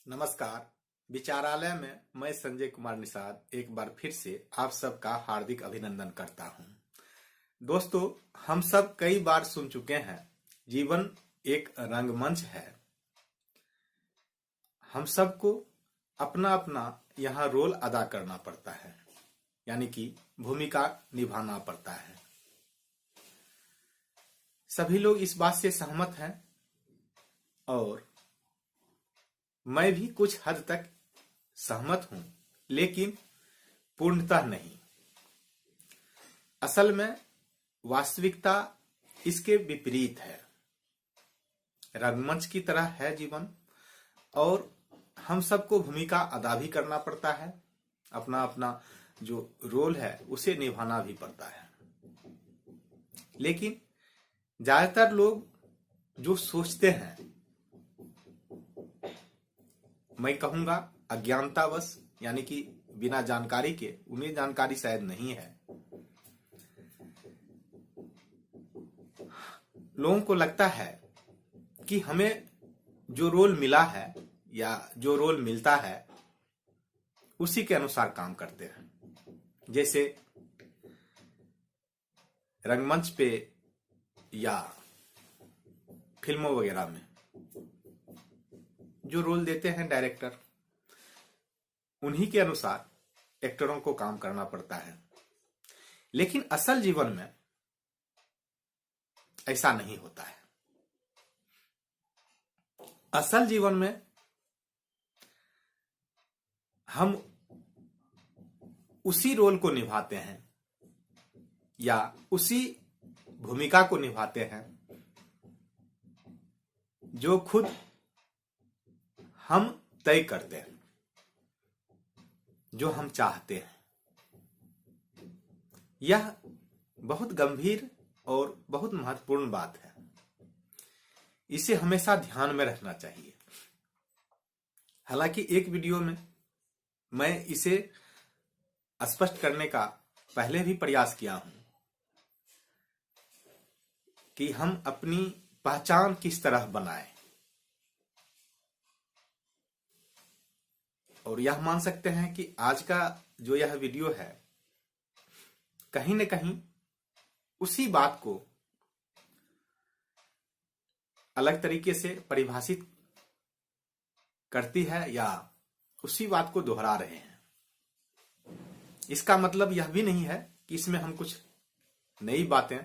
नमस्कार। विचारालय में मैं संजय कुमार निषाद एक बार फिर से आप सबका हार्दिक अभिनंदन करता हूं। दोस्तों, हम सब कई बार सुन चुके हैं, जीवन एक रंगमंच है। हम सबको अपना अपना यहाँ रोल अदा करना पड़ता है, यानी कि भूमिका निभाना पड़ता है। सभी लोग इस बात से सहमत हैं और मैं भी कुछ हद तक सहमत हूं, लेकिन पूर्णतः नहीं। असल में वास्तविकता इसके विपरीत है। रंगमंच की तरह है जीवन और हम सबको भूमिका अदा भी करना पड़ता है। अपना अपना जो रोल है उसे निभाना भी पड़ता है। लेकिन ज्यादातर लोग जो सोचते हैं, मैं कहूंगा अज्ञानतावश, यानी कि बिना जानकारी के, उन्हें जानकारी शायद नहीं है, लोगों को लगता है कि हमें जो रोल मिला है या जो रोल मिलता है उसी के अनुसार काम करते हैं। जैसे रंगमंच पे या फिल्मों वगैरह में जो रोल देते हैं डायरेक्टर, उन्हीं के अनुसार एक्टरों को काम करना पड़ता है। लेकिन असल जीवन में ऐसा नहीं होता है। असल जीवन में हम उसी रोल को निभाते हैं या उसी भूमिका को निभाते हैं जो खुद हम तय करते हैं, जो हम चाहते हैं। यह बहुत गंभीर और बहुत महत्वपूर्ण बात है। इसे हमेशा ध्यान में रखना चाहिए। हालांकि एक वीडियो में मैं इसे स्पष्ट करने का पहले भी प्रयास किया हूं कि हम अपनी पहचान किस तरह बनाएं, और यह मान सकते हैं कि आज का जो यह वीडियो है कहीं न कहीं उसी बात को अलग तरीके से परिभाषित करती है या उसी बात को दोहरा रहे हैं। इसका मतलब यह भी नहीं है कि इसमें हम कुछ नई बातें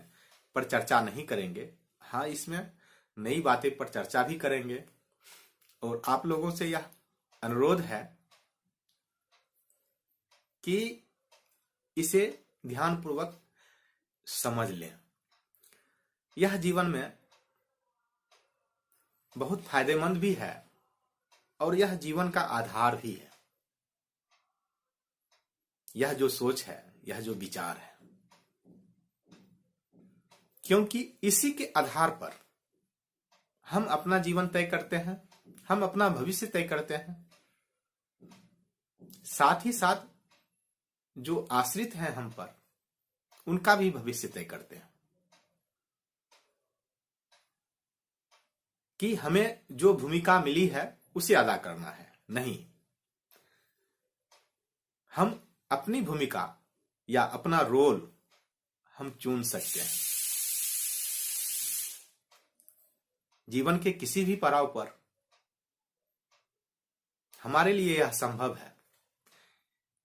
पर चर्चा नहीं करेंगे। हाँ, इसमें नई बातें पर चर्चा भी करेंगे और आप लोगों से यह अनुरोध है कि इसे ध्यानपूर्वक समझ लें। यह जीवन में बहुत फायदेमंद भी है और यह जीवन का आधार भी है। यह जो सोच है, यह जो विचार है, क्योंकि इसी के आधार पर हम अपना जीवन तय करते हैं, हम अपना भविष्य तय करते हैं। साथ ही साथ जो आश्रित हैं हम पर, उनका भी भविष्य तय करते हैं कि हमें जो भूमिका मिली है उसे अदा करना है। नहीं, हम अपनी भूमिका या अपना रोल हम चुन सकते हैं। जीवन के किसी भी पड़ाव पर हमारे लिए यह संभव है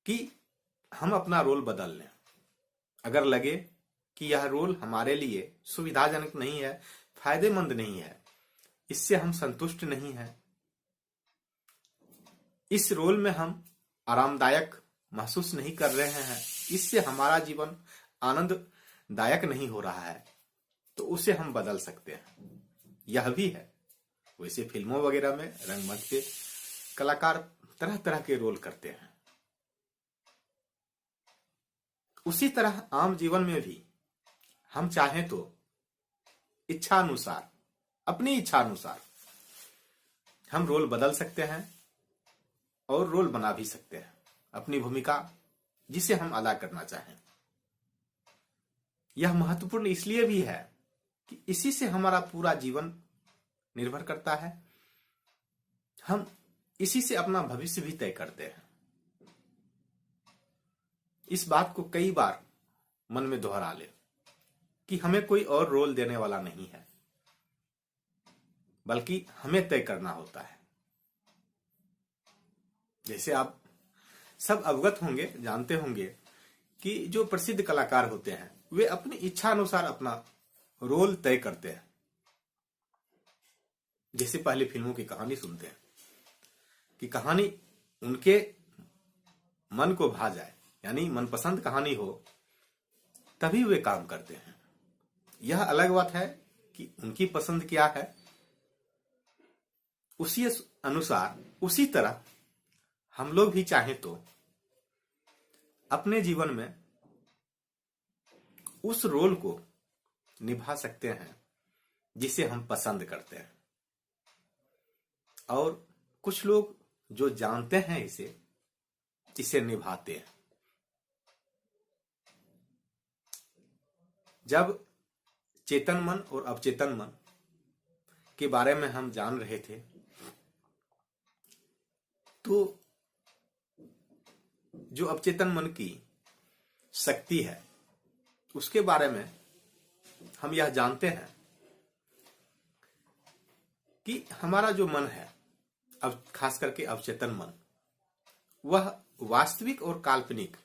कि हम अपना रोल बदल लें। अगर लगे कि यह रोल हमारे लिए सुविधाजनक नहीं है, फायदेमंद नहीं है, इससे हम संतुष्ट नहीं हैं, इस रोल में हम आरामदायक महसूस नहीं कर रहे हैं, इससे हमारा जीवन आनंददायक नहीं हो रहा है, तो उसे हम बदल सकते हैं। यह भी है। वैसे फिल्मों वगैरह में रंगमंच पे कलाकार तरह तरह के रोल करते हैं। उसी तरह आम जीवन में भी हम चाहें तो इच्छा अनुसार, अपनी इच्छा अनुसार हम रोल बदल सकते हैं और रोल बना भी सकते हैं, अपनी भूमिका जिसे हम अदा करना चाहें। यह महत्वपूर्ण इसलिए भी है कि इसी से हमारा पूरा जीवन निर्भर करता है। हम इसी से अपना भविष्य भी तय करते हैं। इस बात को कई बार मन में दोहरा ले कि हमें कोई और रोल देने वाला नहीं है, बल्कि हमें तय करना होता है। जैसे आप सब अवगत होंगे, जानते होंगे कि जो प्रसिद्ध कलाकार होते हैं वे अपनी इच्छा अनुसार अपना रोल तय करते हैं। जैसे पहले फिल्मों की कहानी सुनते हैं कि कहानी उनके मन को भा जाए, यानी मनपसंद कहानी हो, तभी वे काम करते हैं। यह अलग बात है कि उनकी पसंद क्या है, उसी अनुसार उसी तरह हम लोग भी चाहें तो अपने जीवन में उस रोल को निभा सकते हैं जिसे हम पसंद करते हैं। और कुछ लोग जो जानते हैं इसे निभाते हैं। जब चेतन मन और अवचेतन मन के बारे में हम जान रहे थे तो जो अवचेतन मन की शक्ति है उसके बारे में हम यह जानते हैं कि हमारा जो मन है, अब खास करके अवचेतन मन, वह वास्तविक और काल्पनिक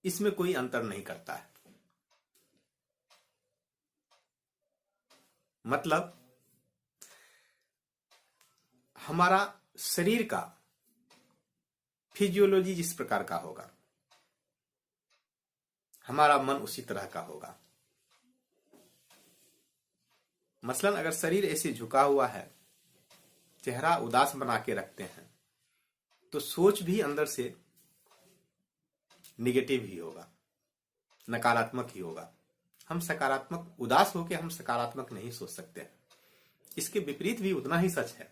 इसमें कोई अंतर नहीं करता है। मतलब हमारा शरीर का फिजियोलॉजी जिस प्रकार का होगा, हमारा मन उसी तरह का होगा। मसलन अगर शरीर ऐसे झुका हुआ है, चेहरा उदास बना के रखते हैं, तो सोच भी अंदर से निगेटिव ही होगा, नकारात्मक ही होगा। हम सकारात्मक, उदास होकर हम सकारात्मक नहीं सोच सकते। इसके विपरीत भी उतना ही सच है।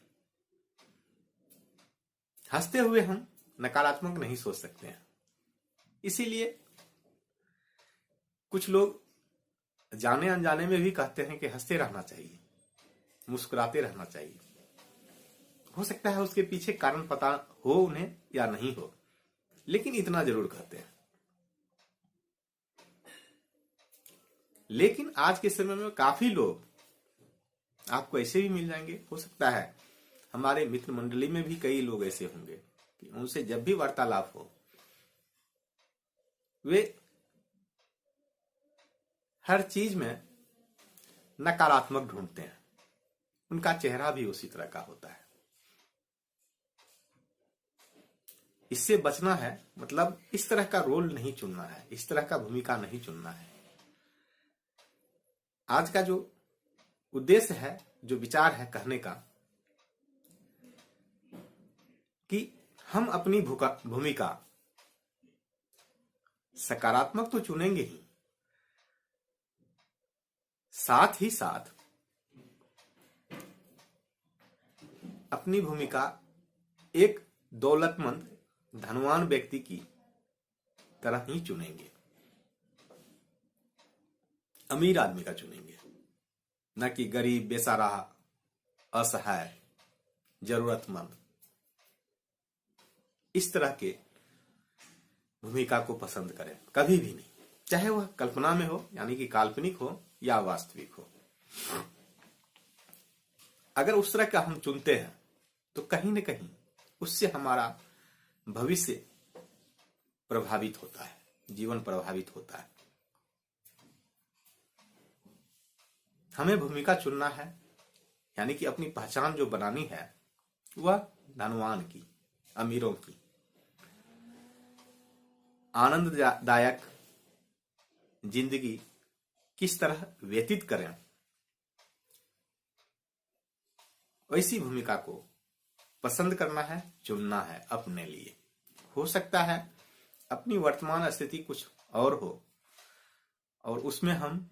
हंसते हुए हम नकारात्मक नहीं सोच सकते हैं। इसीलिए कुछ लोग जाने अनजाने में भी कहते हैं कि हंसते रहना चाहिए, मुस्कुराते रहना चाहिए। हो सकता है उसके पीछे कारण पता हो उन्हें या नहीं हो, लेकिन इतना जरूर कहते हैं। लेकिन आज के समय में काफी लोग आपको ऐसे भी मिल जाएंगे, हो सकता है हमारे मित्र मंडली में भी कई लोग ऐसे होंगे कि उनसे जब भी वार्तालाप हो, वे हर चीज में नकारात्मक ढूंढते हैं। उनका चेहरा भी उसी तरह का होता है। इससे बचना है, मतलब इस तरह का रोल नहीं चुनना है, इस तरह का भूमिका नहीं चुनना है। आज का जो उद्देश्य है, जो विचार है कहने का, कि हम अपनी भूमिका सकारात्मक तो चुनेंगे ही, साथ ही साथ अपनी भूमिका एक दौलतमंद, धनवान व्यक्ति की तरह ही चुनेंगे, अमीर आदमी का चुनेंगे, न कि गरीब, बेसहारा, असहाय, जरूरतमंद। इस तरह के भूमिका को पसंद करें, कभी भी नहीं, चाहे वह कल्पना में हो, यानी कि काल्पनिक हो, या वास्तविक हो। अगर उस तरह का हम चुनते हैं तो कहीं न कहीं उससे हमारा भविष्य प्रभावित होता है, जीवन प्रभावित होता है। हमें भूमिका चुनना है, यानी कि अपनी पहचान जो बनानी है वह धनवान की, अमीरों की। आनंददायक जिंदगी किस तरह व्यतीत करें, वैसी भूमिका को पसंद करना है, चुनना है अपने लिए। हो सकता है अपनी वर्तमान स्थिति कुछ और हो और उसमें हम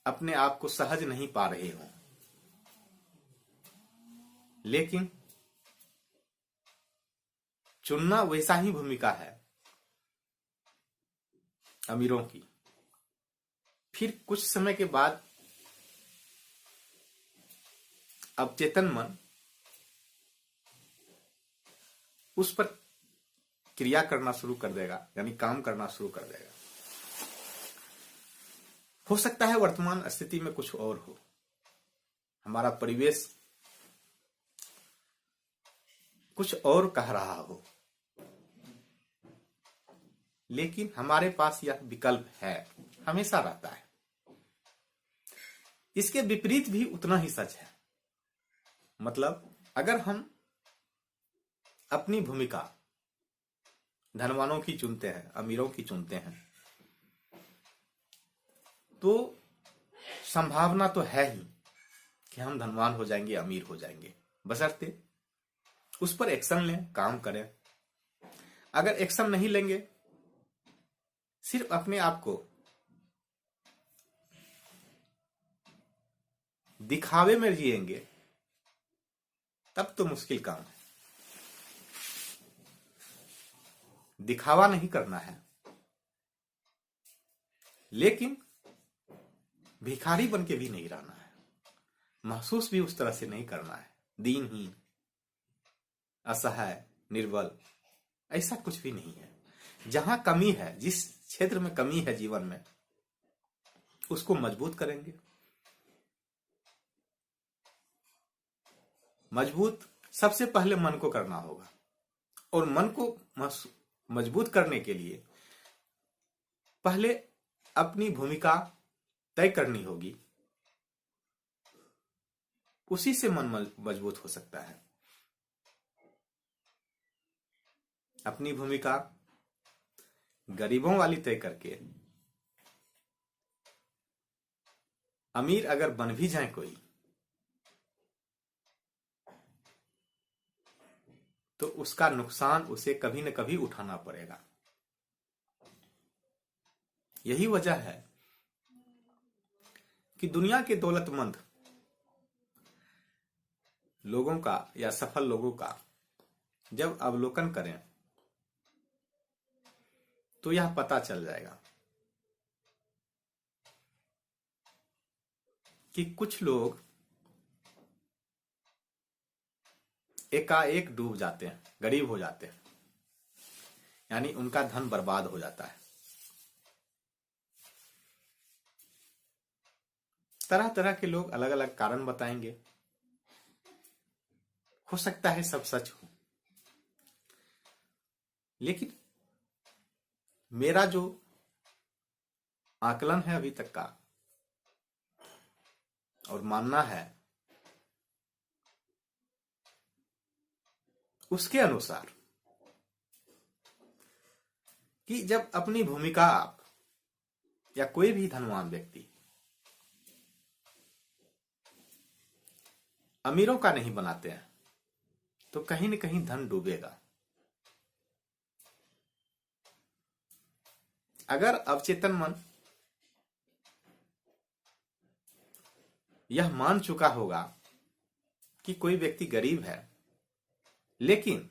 अपने आप को सहज नहीं पा रहे हों, लेकिन चुनना वैसा ही भूमिका है अमीरों की। फिर कुछ समय के बाद अवचेतन मन उस पर क्रिया करना शुरू कर देगा, यानी काम करना शुरू कर देगा। हो सकता है वर्तमान स्थिति में कुछ और हो, हमारा परिवेश कुछ और कह रहा हो, लेकिन हमारे पास यह विकल्प है, हमेशा रहता है। इसके विपरीत भी उतना ही सच है। मतलब अगर हम अपनी भूमिका धनवानों की चुनते हैं, अमीरों की चुनते हैं, तो संभावना तो है ही कि हम धनवान हो जाएंगे, अमीर हो जाएंगे, बशर्ते उस पर एक्शन लें, काम करें। अगर एक्शन नहीं लेंगे, सिर्फ अपने आप को दिखावे में जिएंगे, तब तो मुश्किल काम है। दिखावा नहीं करना है, लेकिन भिखारी बन के भी नहीं रहना है, महसूस भी उस तरह से नहीं करना है, दीनहीन, असहाय, निर्बल, ऐसा कुछ भी नहीं है। जहां कमी है, जिस क्षेत्र में कमी है जीवन में, उसको मजबूत करेंगे। मजबूत सबसे पहले मन को करना होगा, और मन को मजबूत करने के लिए पहले अपनी भूमिका तय करनी होगी, उसी से मन मजबूत हो सकता है। अपनी भूमिका गरीबों वाली तय करके अमीर अगर बन भी जाए कोई, तो उसका नुकसान उसे कभी न कभी उठाना पड़ेगा। यही वजह है कि दुनिया के दौलतमंद लोगों का या सफल लोगों का जब अवलोकन करें, तो यह पता चल जाएगा कि कुछ लोग एकाएक डूब जाते हैं, गरीब हो जाते हैं, यानी उनका धन बर्बाद हो जाता है। तरह तरह के लोग अलग अलग कारण बताएंगे, हो सकता है सब सच हो, लेकिन मेरा जो आकलन है अभी तक का, और मानना है, उसके अनुसार कि जब अपनी भूमिका आप या कोई भी धनवान व्यक्ति अमीरों का नहीं बनाते हैं, तो कहीं न कहीं धन डूबेगा। अगर अवचेतन मन यह मान चुका होगा कि कोई व्यक्ति गरीब है, लेकिन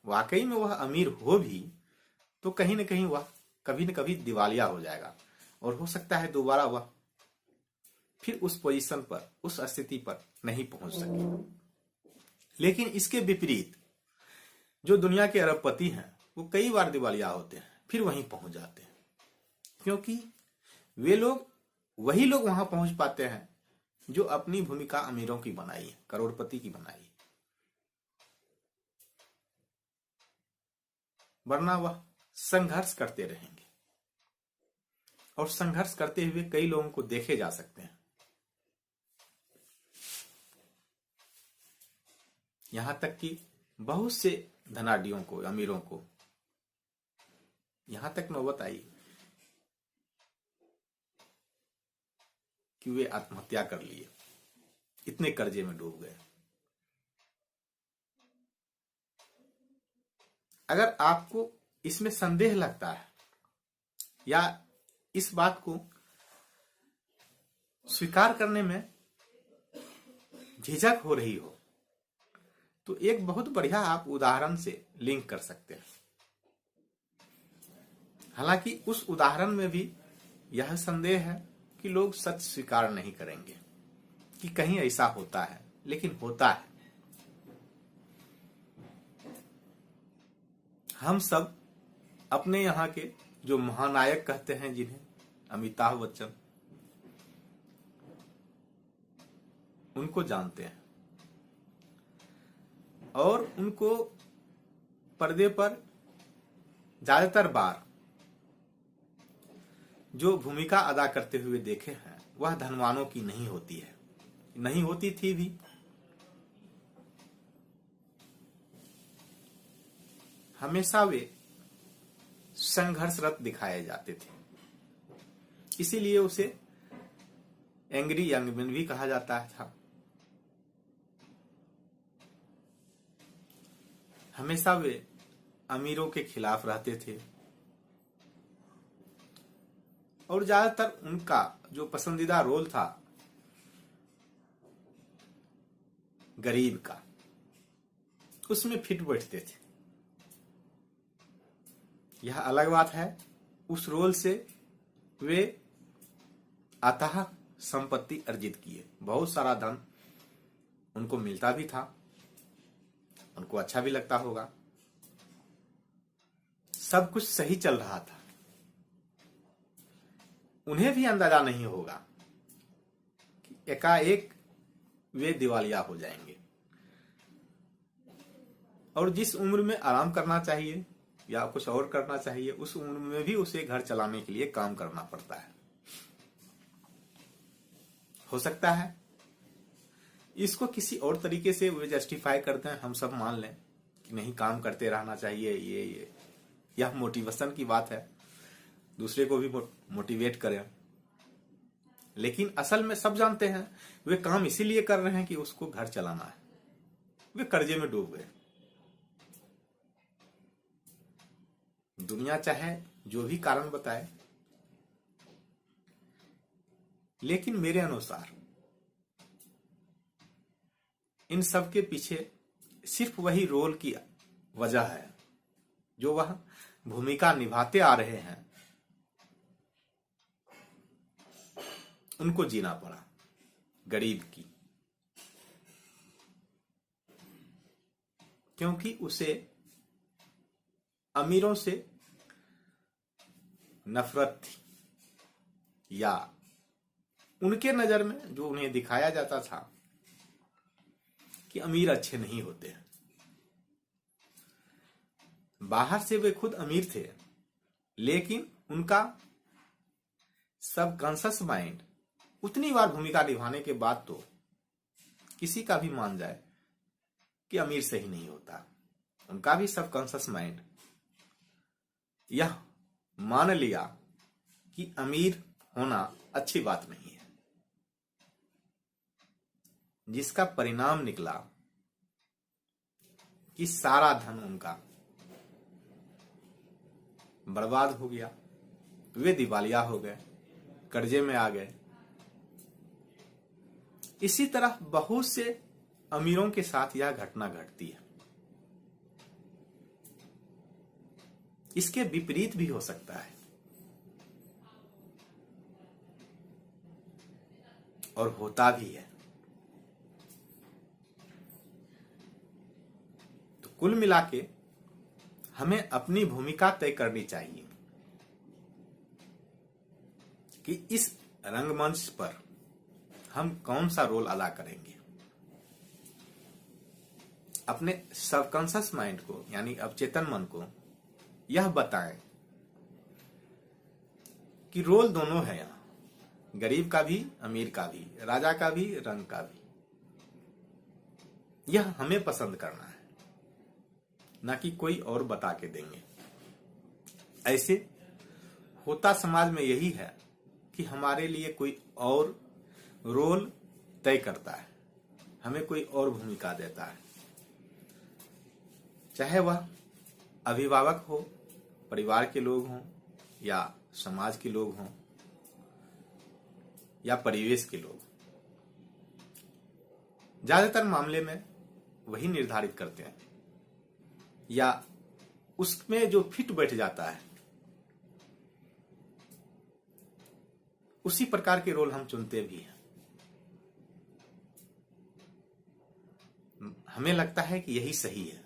वाकई में वह अमीर हो भी, तो कहीं न कहीं वह कभी न कभी दिवालिया हो जाएगा, और हो सकता है दोबारा वह फिर उस पोजीशन पर, उस स्थिति पर नहीं पहुंच सके। लेकिन इसके विपरीत जो दुनिया के अरबपति हैं, वो कई बार दिवालिया होते हैं, फिर वहीं पहुंच जाते हैं, क्योंकि वे लोग, वही लोग वहां पहुंच पाते हैं जो अपनी भूमिका अमीरों की बनाई है, करोड़पति की बनाई है। वरना वह संघर्ष करते रहेंगे, और संघर्ष करते हुए कई लोगों को देखे जा सकते हैं। यहां तक कि बहुत से धनाढ्यों को, अमीरों को यहां तक नौबत आई कि वे आत्महत्या कर लिए, इतने कर्जे में डूब गए। अगर आपको इसमें संदेह लगता है, या इस बात को स्वीकार करने में झिझक हो रही हो, तो एक बहुत बढ़िया आप उदाहरण से लिंक कर सकते हैं। हालांकि उस उदाहरण में भी यह संदेह है कि लोग सच स्वीकार नहीं करेंगे कि कहीं ऐसा होता है, लेकिन होता है। हम सब अपने यहाँ के जो महानायक कहते हैं जिन्हें, अमिताभ बच्चन, उनको जानते हैं और उनको पर्दे पर ज्यादातर बार जो भूमिका अदा करते हुए देखे हैं वह धनवानों की नहीं होती है, नहीं होती थी भी। हमेशा वे संघर्षरत दिखाए जाते थे, इसीलिए उसे एंग्री यंग मैन भी कहा जाता था। हमेशा वे अमीरों के खिलाफ रहते थे और ज्यादातर उनका जो पसंदीदा रोल था गरीब का, उसमें फिट बैठते थे। यह अलग बात है, उस रोल से वे अथाह संपत्ति अर्जित किए, बहुत सारा धन उनको मिलता भी था, उनको अच्छा भी लगता होगा, सब कुछ सही चल रहा था। उन्हें भी अंदाजा नहीं होगा कि एकाएक वे दिवालिया हो जाएंगे और जिस उम्र में आराम करना चाहिए या कुछ और करना चाहिए, उस उम्र में भी उसे घर चलाने के लिए काम करना पड़ता है। हो सकता है इसको किसी और तरीके से वे जस्टिफाई करते हैं, हम सब मान लें कि नहीं, काम करते रहना चाहिए, यह मोटिवेशन की बात है, दूसरे को भी मोटिवेट करें। लेकिन असल में सब जानते हैं वे काम इसीलिए कर रहे हैं कि उसको घर चलाना है। वे कर्जे में डूब गए। दुनिया चाहे जो भी कारण बताए, लेकिन मेरे अनुसार इन सब के पीछे सिर्फ वही रोल की वजह है जो वह भूमिका निभाते आ रहे हैं, उनको जीना पड़ा, गरीब की, क्योंकि उसे अमीरों से नफरत थी, या उनके नजर में जो उन्हें दिखाया जाता था कि अमीर अच्छे नहीं होते हैं। बाहर से वे खुद अमीर थे, लेकिन उनका सबकॉन्शियस माइंड उतनी बार भूमिका निभाने के बाद तो किसी का भी मान जाए कि अमीर सही नहीं होता, उनका भी सबकॉन्शियस माइंड यह मान लिया कि अमीर होना अच्छी बात नहीं है, जिसका परिणाम निकला कि सारा धन उनका बर्बाद हो गया, वे दिवालिया हो गए, कर्जे में आ गए। इसी तरह बहुत से अमीरों के साथ यह घटना घटती है। इसके विपरीत भी हो सकता है और होता भी है। तो कुल मिला के हमें अपनी भूमिका तय करनी चाहिए कि इस रंगमंच पर हम कौन सा रोल अदा करेंगे। अपने सबकॉन्शियस माइंड को, यानी अवचेतन मन को यह बताएं कि रोल दोनों है यहां, गरीब का भी, अमीर का भी, राजा का भी, रंग का भी। यह हमें पसंद करना है, ना कि कोई और बता के देंगे। ऐसे होता समाज में यही है कि हमारे लिए कोई और रोल तय करता है, हमें कोई और भूमिका देता है, चाहे वह अभिभावक हो, परिवार के लोग हों, या समाज के लोग हों, या परिवेश के लोग। ज्यादातर मामले में वही निर्धारित करते हैं, या उसमें जो फिट बैठ जाता है उसी प्रकार के रोल हम चुनते भी हैं। हमें लगता है कि यही सही है।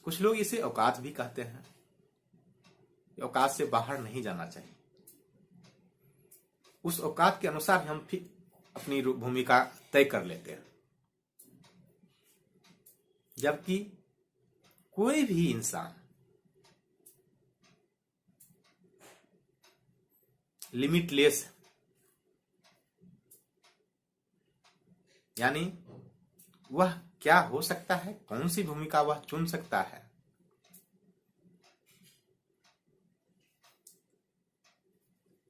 कुछ लोग इसे औकात भी कहते हैं। औकात से बाहर नहीं जाना चाहिए। उस औकात के अनुसार हम फिर अपनी भूमिका तय कर लेते हैं। जबकि कोई भी इंसान लिमिटलेस, यानी वह क्या हो सकता है, कौन सी भूमिका वह चुन सकता है,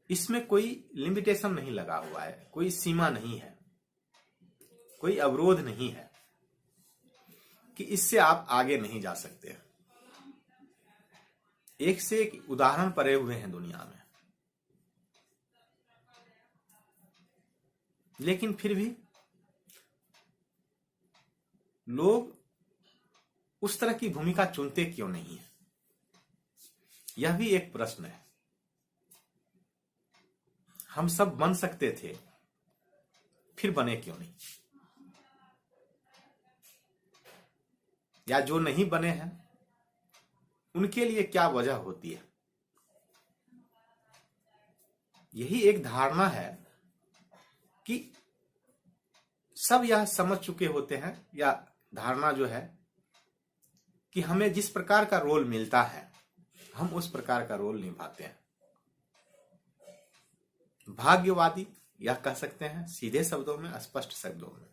इसमें कोई लिमिटेशन नहीं लगा हुआ है, कोई सीमा नहीं है, कोई अवरोध नहीं है कि इससे आप आगे नहीं जा सकते। एक से एक उदाहरण पड़े हुए हैं दुनिया में, लेकिन फिर भी लोग उस तरह की भूमिका चुनते क्यों नहीं है, यह भी एक प्रश्न है। हम सब बन सकते थे, फिर बने क्यों नहीं? या जो नहीं बने हैं उनके लिए क्या वजह होती है? यही एक धारणा है कि सब यह समझ चुके होते हैं, या धारणा जो है कि हमें जिस प्रकार का रोल मिलता है हम उस प्रकार का रोल निभाते हैं। भाग्यवादी यह कह सकते हैं सीधे शब्दों में, स्पष्ट शब्दों में,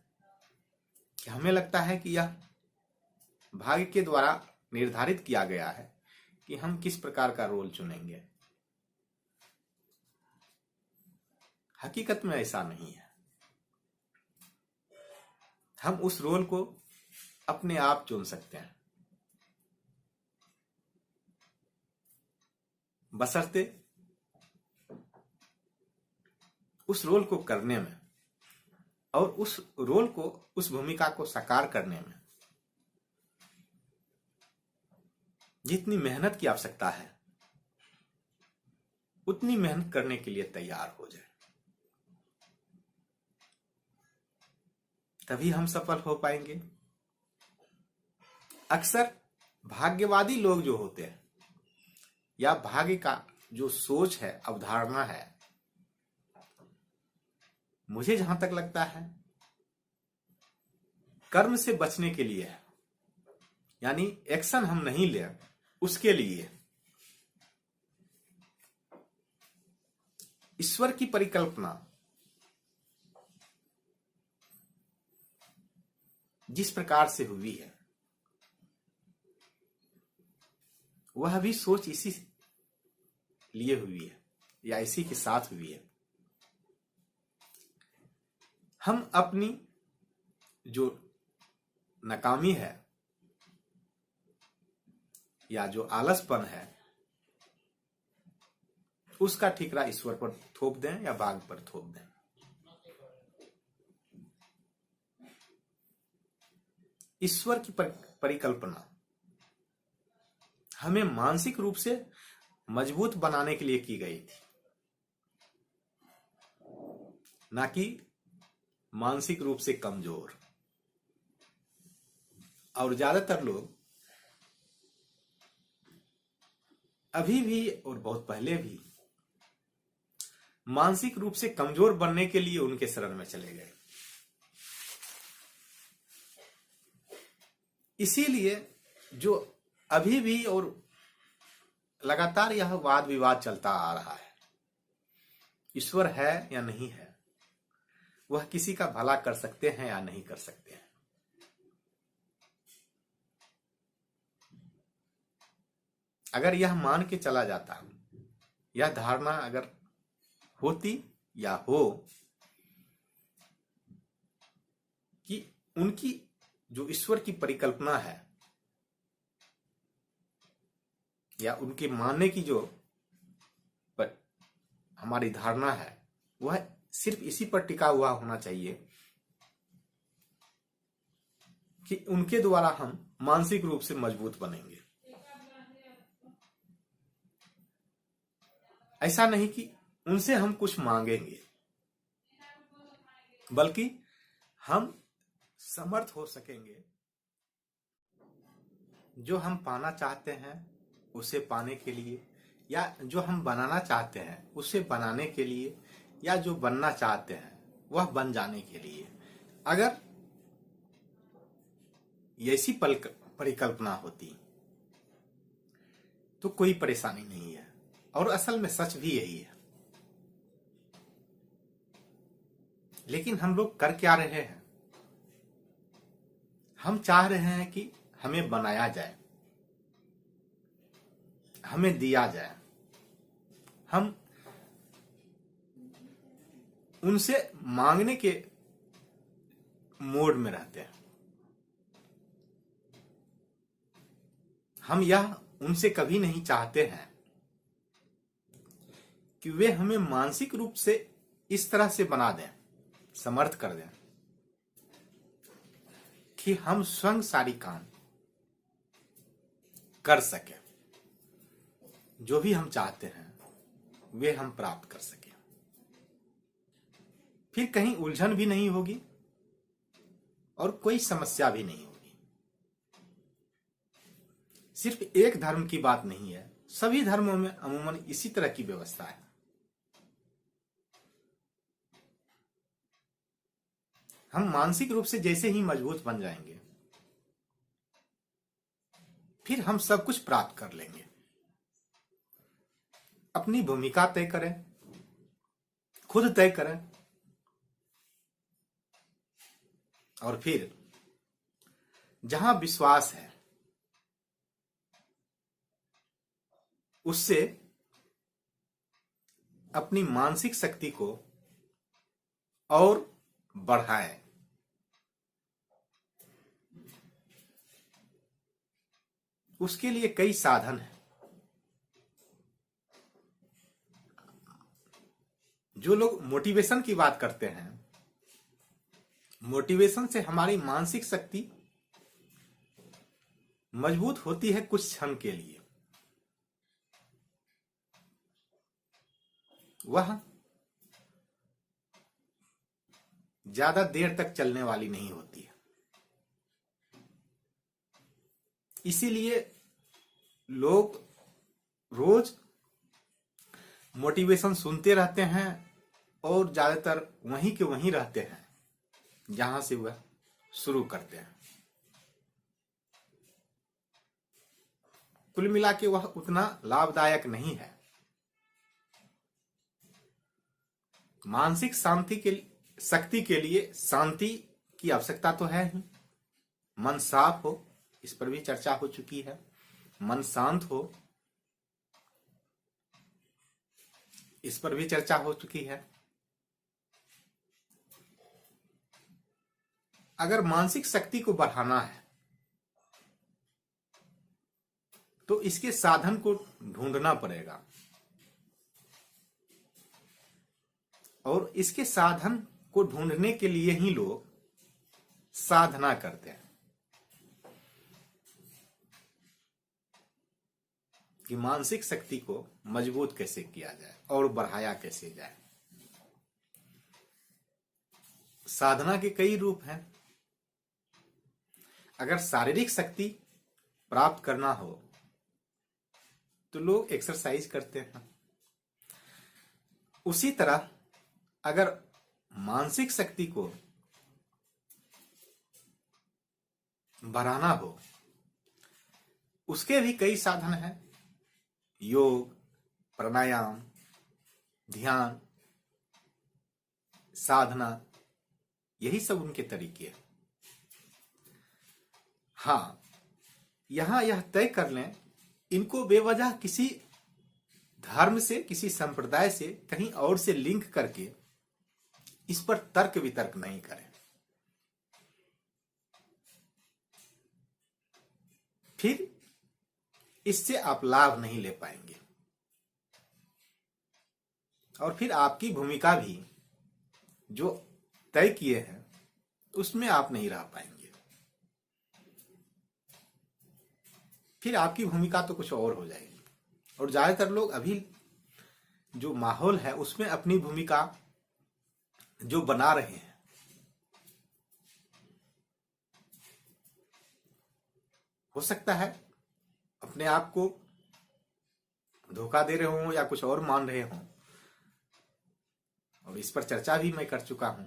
कि हमें लगता है कि यह भाग्य के द्वारा निर्धारित किया गया है कि हम किस प्रकार का रोल चुनेंगे। हकीकत में ऐसा नहीं है। हम उस रोल को अपने आप चुन सकते हैं, बशर्ते उस रोल को करने में और उस रोल को, उस भूमिका को साकार करने में जितनी मेहनत की आवश्यकता है उतनी मेहनत करने के लिए तैयार हो जाए, तभी हम सफल हो पाएंगे। अक्सर भाग्यवादी लोग जो होते हैं, या भाग्य का जो सोच है, अवधारणा है, मुझे जहां तक लगता है कर्म से बचने के लिए है, यानी एक्शन हम नहीं ले, उसके लिए ईश्वर की परिकल्पना जिस प्रकार से हुई है वह भी सोच इसी लिए हुई है, या इसी के साथ हुई है। हम अपनी जो नाकामी है या जो आलसपन है उसका ठिकरा ईश्वर पर थोप दें या भाग्य पर थोप दें। ईश्वर की परिकल्पना हमें मानसिक रूप से मजबूत बनाने के लिए की गई थी, ना कि मानसिक रूप से कमजोर। और ज्यादातर लोग अभी भी और बहुत पहले भी मानसिक रूप से कमजोर बनने के लिए उनके शरण में चले गए। इसीलिए जो अभी भी और लगातार यह वाद विवाद चलता आ रहा है, ईश्वर है या नहीं है, वह किसी का भला कर सकते हैं या नहीं कर सकते हैं। अगर यह मान के चला जाता, यह धारणा अगर होती या हो कि उनकी जो ईश्वर की परिकल्पना है या उनके मानने की जो हमारी धारणा है वह सिर्फ इसी पर टिका हुआ होना चाहिए कि उनके द्वारा हम मानसिक रूप से मजबूत बनेंगे। ऐसा नहीं कि उनसे हम कुछ मांगेंगे, बल्कि हम समर्थ हो सकेंगे जो हम पाना चाहते हैं उसे पाने के लिए, या जो हम बनाना चाहते हैं उसे बनाने के लिए, या जो बनना चाहते हैं वह बन जाने के लिए, अगर ऐसी परिकल्पना होती तो कोई परेशानी नहीं है। और असल में सच भी यही है। लेकिन हम लोग कर क्या रहे हैं? हम चाह रहे हैं कि हमें बनाया जाए, हमें दिया जाए। हम उनसे मांगने के मोड में रहते हैं। हम यह उनसे कभी नहीं चाहते हैं कि वे हमें मानसिक रूप से इस तरह से बना दें, समर्थ कर दें कि हम स्वयं सारी काम कर सके, जो भी हम चाहते हैं वे हम प्राप्त कर सके। फिर कहीं उलझन भी नहीं होगी और कोई समस्या भी नहीं होगी। सिर्फ एक धर्म की बात नहीं है, सभी धर्मों में अमूमन इसी तरह की व्यवस्था है। हम मानसिक रूप से जैसे ही मजबूत बन जाएंगे, फिर हम सब कुछ प्राप्त कर लेंगे। अपनी भूमिका तय करें, खुद तय करें, और फिर जहां विश्वास है उससे अपनी मानसिक शक्ति को और बढ़ाएं। उसके लिए कई साधन हैं। जो लोग मोटिवेशन की बात करते हैं, मोटिवेशन से हमारी मानसिक शक्ति मजबूत होती है कुछ क्षण के लिए। वह ज्यादा देर तक चलने वाली नहीं होती है। इसीलिए लोग रोज मोटिवेशन सुनते रहते हैं और ज्यादातर वहीं के वहीं रहते हैं जहां से वह शुरू करते हैं। कुल मिला के वह उतना लाभदायक नहीं है। मानसिक शांति के शक्ति के लिए शांति की आवश्यकता तो है ही। मन साफ हो, इस पर भी चर्चा हो चुकी है। मन शांत हो, इस पर भी चर्चा हो चुकी है। अगर मानसिक शक्ति को बढ़ाना है तो इसके साधन को ढूंढना पड़ेगा, और इसके साधन को ढूंढने के लिए ही लोग साधना करते हैं कि मानसिक शक्ति को मजबूत कैसे किया जाए और बढ़ाया कैसे जाए। साधना के कई रूप हैं। अगर शारीरिक शक्ति प्राप्त करना हो तो लोग एक्सरसाइज करते हैं। उसी तरह अगर मानसिक शक्ति को बढ़ाना हो, उसके भी कई साधन हैं। योग, प्राणायाम, ध्यान, साधना, यही सब उनके तरीके हैं। हाँ, यहां यह तय कर लें, इनको बेवजह किसी धर्म से, किसी संप्रदाय से, कहीं और से लिंक करके इस पर तर्क वितर्क नहीं करें। फिर इससे आप लाभ नहीं ले पाएंगे और फिर आपकी भूमिका भी जो तय किए हैं उसमें आप नहीं रह पाएंगे। फिर आपकी भूमिका तो कुछ और हो जाएगी। और ज्यादातर लोग अभी जो माहौल है उसमें अपनी भूमिका जो बना रहे हैं, हो सकता है अपने आप को धोखा दे रहे हो या कुछ और मान रहे हो, और इस पर चर्चा भी मैं कर चुका हूं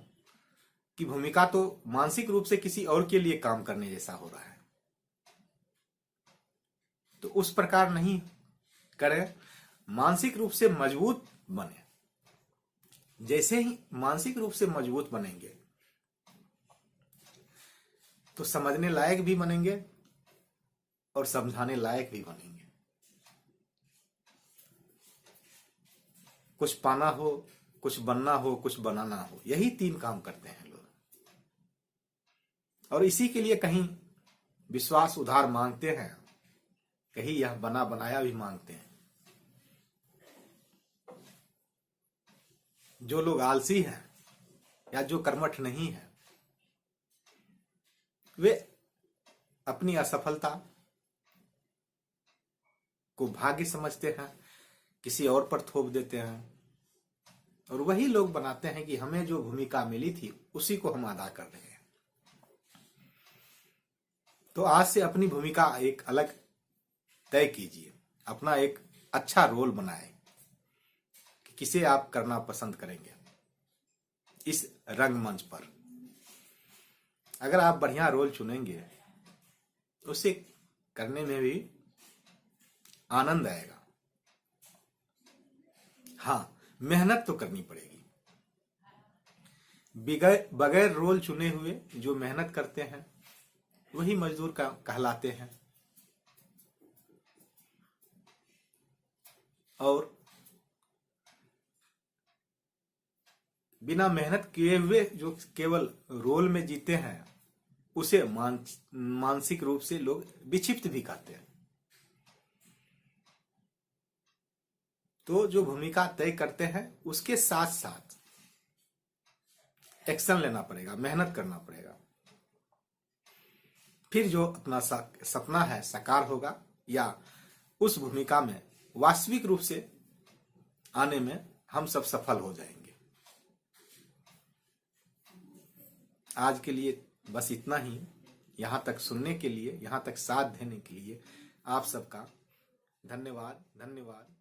कि भूमिका तो मानसिक रूप से किसी और के लिए काम करने जैसा हो रहा है, तो उस प्रकार नहीं करें। मानसिक रूप से मजबूत बने। जैसे ही मानसिक रूप से मजबूत बनेंगे तो समझने लायक भी बनेंगे और समझाने लायक भी बनेंगे। कुछ पाना हो, कुछ बनना हो, कुछ बनाना हो, यही 3 काम करते हैं लोग, और इसी के लिए कहीं विश्वास उधार मांगते हैं, कहीं यह बना बनाया भी मांगते हैं। जो लोग आलसी हैं या जो कर्मठ नहीं है, वे अपनी असफलता को भाग्य समझते हैं, किसी और पर थोप देते हैं, और वही लोग बनाते हैं कि हमें जो भूमिका मिली थी उसी को हम अदा कर रहे हैं। तो आज से अपनी भूमिका एक अलग तय कीजिए, अपना एक अच्छा रोल बनाएं कि किसे आप करना पसंद करेंगे इस रंगमंच पर। अगर आप बढ़िया रोल चुनेंगे उसे करने में भी आनंद आएगा। हाँ, मेहनत तो करनी पड़ेगी। बगैर रोल चुने हुए जो मेहनत करते हैं वही मजदूर कहलाते हैं, और बिना मेहनत किए हुए जो केवल रोल में जीते हैं उसे मानसिक रूप से लोग विक्षिप्त भी कहते हैं। तो जो भूमिका तय करते हैं उसके साथ साथ एक्शन लेना पड़ेगा, मेहनत करना पड़ेगा, फिर जो अपना सपना है साकार होगा, या उस भूमिका में वास्तविक रूप से आने में हम सब सफल हो जाएंगे। आज के लिए बस इतना ही। यहां तक सुनने के लिए, यहां तक साथ देने के लिए आप सबका धन्यवाद।